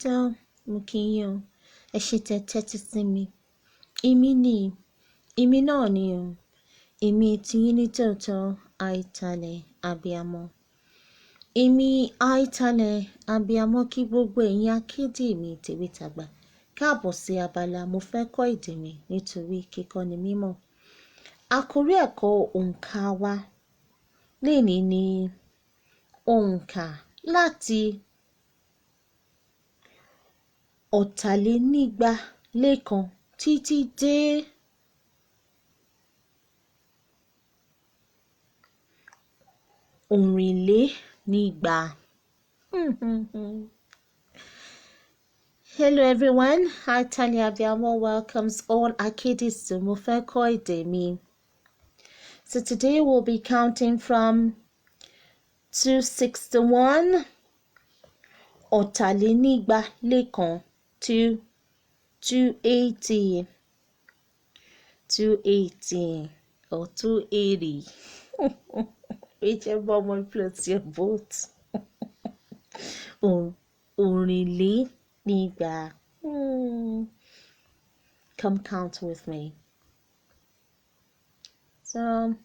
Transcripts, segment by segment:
tó mo kí yín o, ẹ ṣé tẹ́ tẹ́tí sí mi. Èmi náà ni o, èmi tiyín ní tòótọ́ àìtàlẹ̀ abiyamọ. Èmi àìtàlẹ̀ abiyamọ kí gbogbo ẹ̀yin akéde mi tèwe tàgbà káàbọ̀ sí abala Mofeko Ede Mi nítorí kíkọ́ ni mímọ̀. Àkórí ẹ̀kọ́ òǹkà wa lénìí ni òǹkà láti ọ̀tàlénígba-lé-kan títí dé Orìnlénígba. Hello everyone, Atali Abiyamo welcomes all Akedes to Mofeko Ede Mi. So today we'll be counting from 261 ọ̀tàlénígba-lé-kan to 280 or 280 whichever one floats your boat. Orìnlénígba. Come count with me. So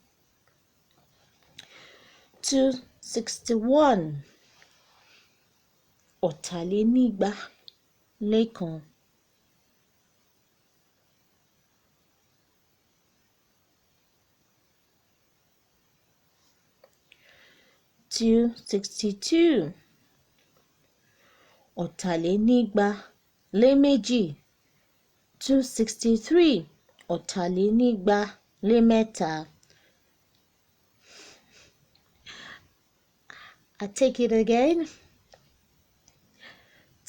261 ọ̀tàlénígba-lé-kan. 262 ọ̀tàlénígba-lé-méjì. 263 ọ̀tàlénígba-lé-mẹ́ta. I take it again.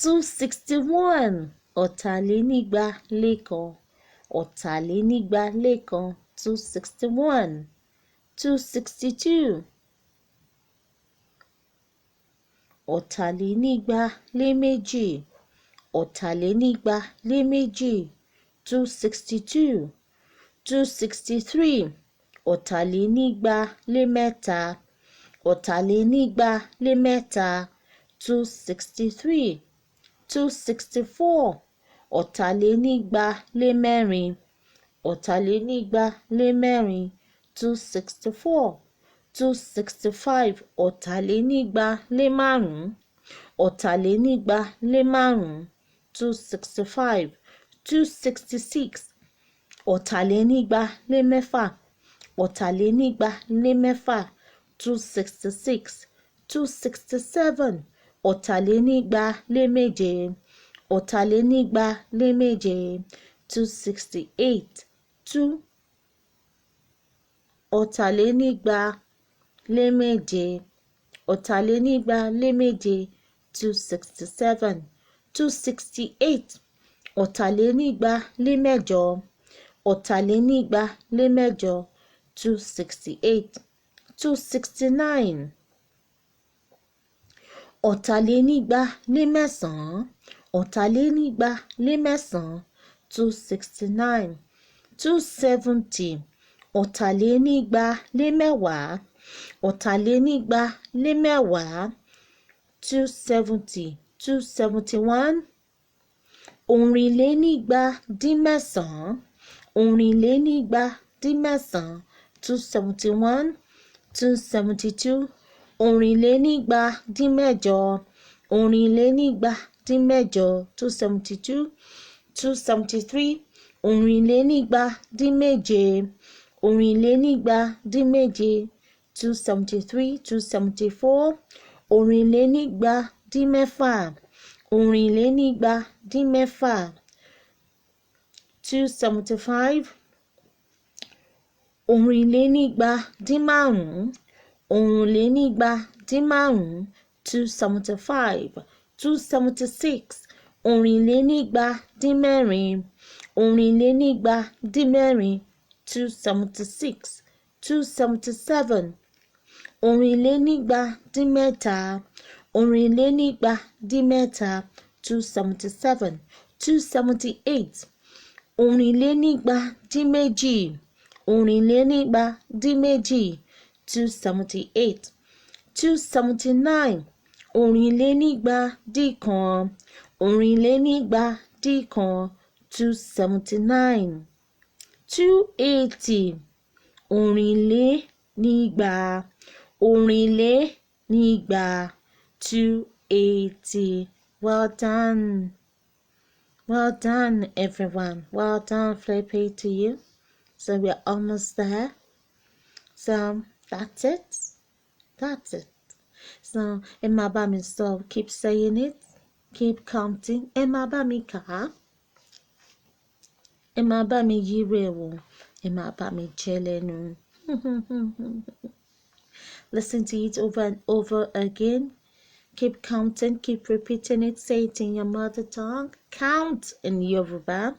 261 ọ̀tàlénígba-lé-kan. ọ̀tàlénígba-lé-kan. 261. 262 ọ̀tàlénígba-lé-méjì. ọ̀tàlénígba-lé-méjì. 262. 263 ọ̀tàlénígba-lé-mẹ́ta. ọ̀tàlénígba-lé-mẹ́ta. 263. 264 ọ̀tàlénígba-lé-mẹ́rin. ọ̀tàlénígba-lé-mẹ́rin. 264. 265 ọ̀tàlénígba-lé-márùn-ún. ọ̀tàlénígba-lé-márùn-ún. 265. 266 ọ̀tàlénígba-lé-mẹ́fà. ọ̀tàlénígba-lé-mẹ́fà. 266. 267 ọ̀tàlénígba-lé-méje. ọ̀tàlénígba-lé-méje. 268. ọ̀tàlénígba-lé-méje. ọ̀tàlénígba-lé-méje. 267. 268 ọ̀tàlénígba-lé-mẹ́jọ. ọ̀tàlénígba-lé-mẹ́jọ. 268. 269 ọ̀tàlénígba-lé-mẹ́sàn-án. ọ̀tàlénígba-lé-mẹ́sàn-án. 269. 270 ọ̀tàlénígba-lé-mẹ́wàá. ọ̀tàlénígba-lé-mẹ́wàá. 270. 271 Orìnlénígba-dín-mẹ́sàn-án. Orìnlénígba-dín-mẹ́sàn-án. 271. 272 Orìnlénígba-dín-mẹ́jọ. Orìnlénígba-dín-mẹ́jọ. 272. 273 Orìnlénígba-dín-méje. Orìnlénígba-dín-méje. 273. 274 Orìnlénígba-dín-mẹ́fà. Orìnlénígba-dín-mẹ́fà. 275 Orìnlénígba-dín-márùn-ún. Orìnlénígba-dín-márùn-ún. 275. 276 Orìnlénígba-dín-mẹ́rin. Orìnlénígba-dín-mẹ́rin. 276. 277 Orìnlénígba-dín-mẹ́ta. Orìnlénígba-dín-mẹ́ta. 277. 278 Orìnlénígba-dín-méjì. Orìnlénígba-dín-méjì. 278. 279 Orìnlénígba-dín-kan. Orìnle nígbà díkan 279. 280. Orìnle nígbà. Orìnle nígbà 280. Well done. Well done, everyone. Well done, Fe Ko Ede to you. So we're almost there. So that's it. That's it. So ẹ máa bá mi sọ, keep saying it, keep counting. Ẹ máa bá mi kà á. Ẹ máa bá mi yíwé wò. Ẹ máa bá mi jẹ lẹ́nu. Listen to it over and over again. Keep counting, keep repeating it. Say it in your mother tongue. Count in Yoruba.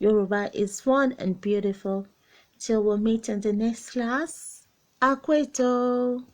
Yoruba is fun and beautiful. Till we meet in the next class. Akweto.